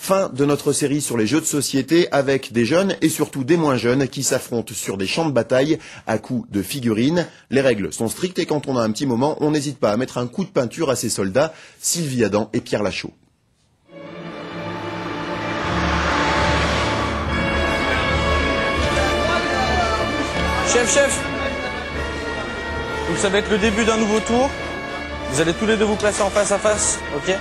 Fin de notre série sur les jeux de société avec des jeunes et surtout des moins jeunes qui s'affrontent sur des champs de bataille à coups de figurines. Les règles sont strictes et quand on a un petit moment, on n'hésite pas à mettre un coup de peinture à ces soldats, Sylvie Adam et Pierre Lachaud. Chef, donc ça va être le début d'un nouveau tour. Vous allez tous les deux vous placer en face à face, ok?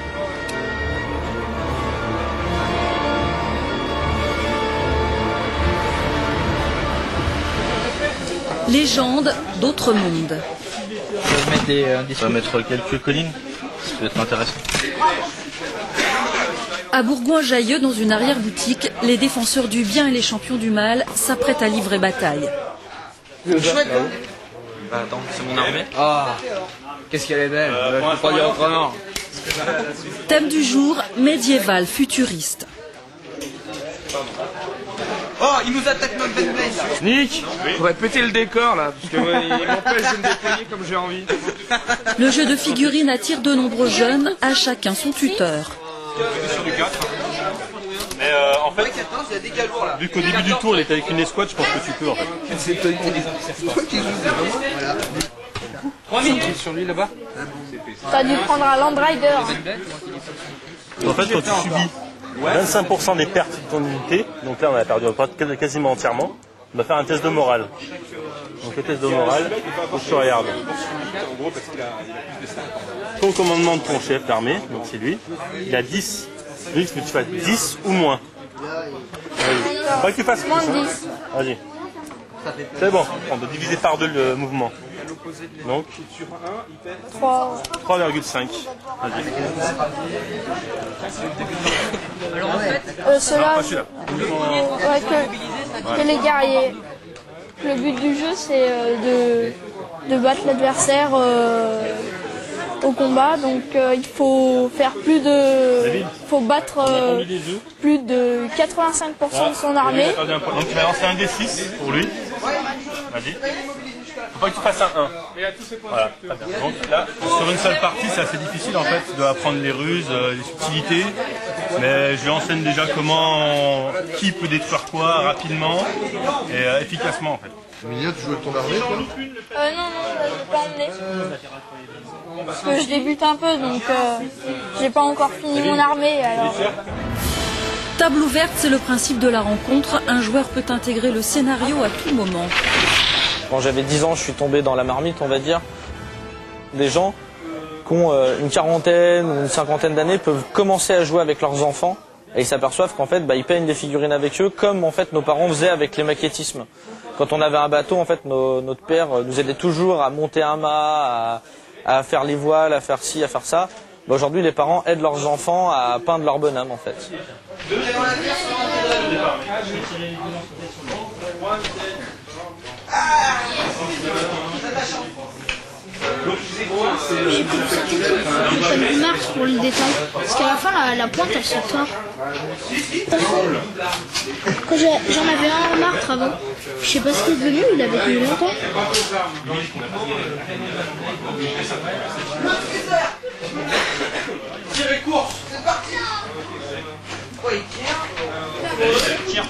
Légende d'autres mondes. On va mettre quelques collines, ça peut être intéressant. À Bourgoin-Jallieu, dans une arrière-boutique, les défenseurs du bien et les champions du mal s'apprêtent à livrer bataille. Chouette, hein? Bah attends, c'est mon armée. Ah, qu'est-ce qu'elle est belle, je peux pas dire autrement. Thème du jour, médiéval, futuriste. Oh, il nous attaque notre Beyblade là. Nick, faudrait péter le décor là, parce que il m'empêche de me déployer comme j'ai envie. Le jeu de figurines attire de nombreux jeunes, à chacun son tuteur. Sur du 4. Mais en fait, vu qu'au début du tour il était avec une escouade, je pense que tu peux en fait. C'est toi qui joues, voilà. 3 minutes sur lui là-bas. T'as dû prendre un Land Rider. En fait, quand tu subis 25% des pertes de ton unité, donc là on a perdu quasiment entièrement, on va faire un test de morale. Donc le test de morale, tu regardes ton commandement de ton chef d'armée, donc c'est lui, il a 10, lui il faut que tu fasses 10 ou moins. Faut pas que tu fasses Moins de plus, 10. Vas-y. C'est bon, on doit diviser par 2 le mouvement. Donc 3. 3,5. Vas-y. Ceux-là, Pas celui-là. que les guerriers. Le but du jeu, c'est de battre l'adversaire au combat. Donc il faut faire faut battre plus de 85% de son armée. Donc tu vas lancer un D6 pour lui. Vas-y. Faut pas que tu fasses un 1. Voilà, très bien. Donc là, sur une seule partie, c'est assez difficile en fait de apprendre les ruses, les subtilités. Mais je lui enseigne déjà qui peut détruire quoi rapidement et efficacement en fait. Emilia, tu joues avec ton armée toi? Non, je ne vais pas emmener. Parce que je débute un peu, donc j'ai pas encore fini mon armée. Alors. Table ouverte, c'est le principe de la rencontre. Un joueur peut intégrer le scénario à tout moment. Quand j'avais 10 ans, je suis tombé dans la marmite, on va dire. Des gens qui ont une quarantaine ou une cinquantaine d'années peuvent commencer à jouer avec leurs enfants et ils s'aperçoivent qu'en fait, ils peignent des figurines avec eux comme en fait nos parents faisaient avec les maquettismes. Quand on avait un bateau, en fait, notre père nous aidait toujours à monter un mât, à faire les voiles, à faire ci, à faire ça. Aujourd'hui, les parents aident leurs enfants à peindre leur bonhomme, en fait. Une marque pour le détail. Parce qu'à la fin, la pointe, elle se tord. Quand j'en avais un en martre avant. Je sais pas ce qu'il est devenu, il avait tenu longtemps. Tirez course, c'est parti. Oh, il tire.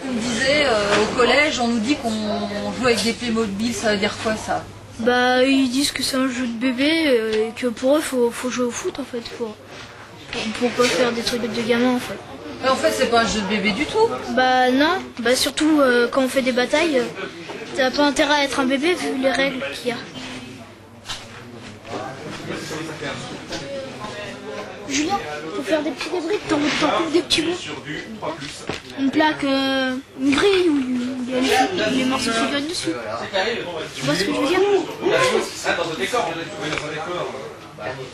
On me disait au collège, on nous dit qu'on joue avec des Playmobil, ça veut dire quoi ça? Bah, ils disent que c'est un jeu de bébé et que pour eux, faut jouer au foot en fait. Pour pas faire des trucs de gamin en fait. Mais en fait, c'est pas un jeu de bébé du tout. Bah, non. Bah, surtout quand on fait des batailles, t'as pas intérêt à être un bébé vu les règles qu'il y a. Julien, faut faire des petits débris, t'en coupes des petits bouts. Une plaque, une grille où il y a les morceaux de figurines dessus. Tu vois ce que je veux dire?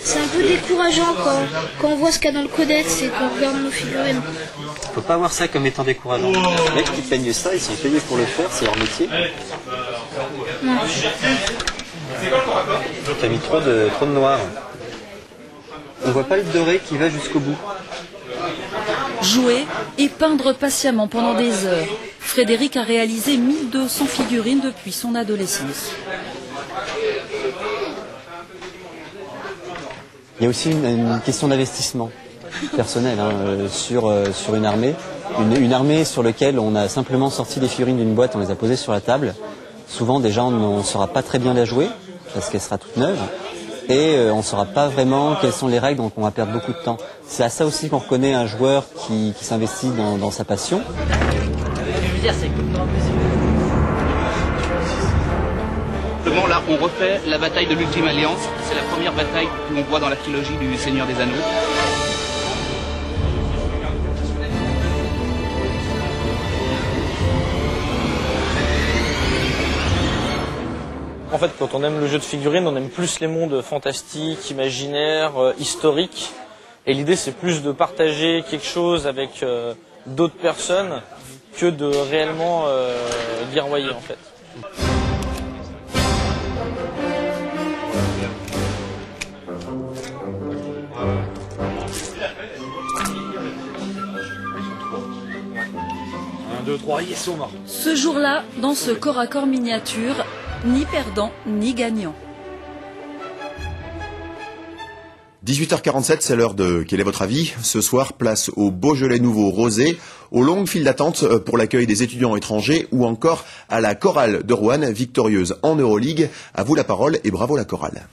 C'est un peu décourageant quand on voit ce qu'il y a dans le codex et qu'on regarde nos figurines. Faut pas voir ça comme étant décourageant. Les mecs qui peignent ça, ils sont payés pour le faire, c'est leur métier. Non. T'as mis trop de noir. On voit pas le doré qui va jusqu'au bout. Jouer et peindre patiemment pendant des heures. Frédéric a réalisé 1200 figurines depuis son adolescence. Il y a aussi une question d'investissement personnel sur une armée. Une armée sur laquelle on a simplement sorti des figurines d'une boîte, on les a posées sur la table. Souvent déjà on ne saura pas très bien la jouer, parce qu'elle sera toute neuve. Et on ne saura pas vraiment quelles sont les règles, donc on va perdre beaucoup de temps. C'est à ça aussi qu'on reconnaît un joueur qui s'investit dans sa passion. Là, on refait la bataille de l'Ultime Alliance. C'est la première bataille que l'on voit dans la trilogie du Seigneur des Anneaux. En fait, quand on aime le jeu de figurines, on aime plus les mondes fantastiques, imaginaires, historiques. Et l'idée, c'est plus de partager quelque chose avec d'autres personnes que de réellement guerroyer, en fait. Ce jour-là, dans ce corps à corps miniature, ni perdant ni gagnant. 18h47, c'est l'heure de Quel est votre avis? Ce soir, place au Beaujolais Nouveau Rosé, aux longues files d'attente pour l'accueil des étudiants étrangers ou encore à la chorale de Roanne, victorieuse en Euroleague. À vous la parole et bravo la chorale.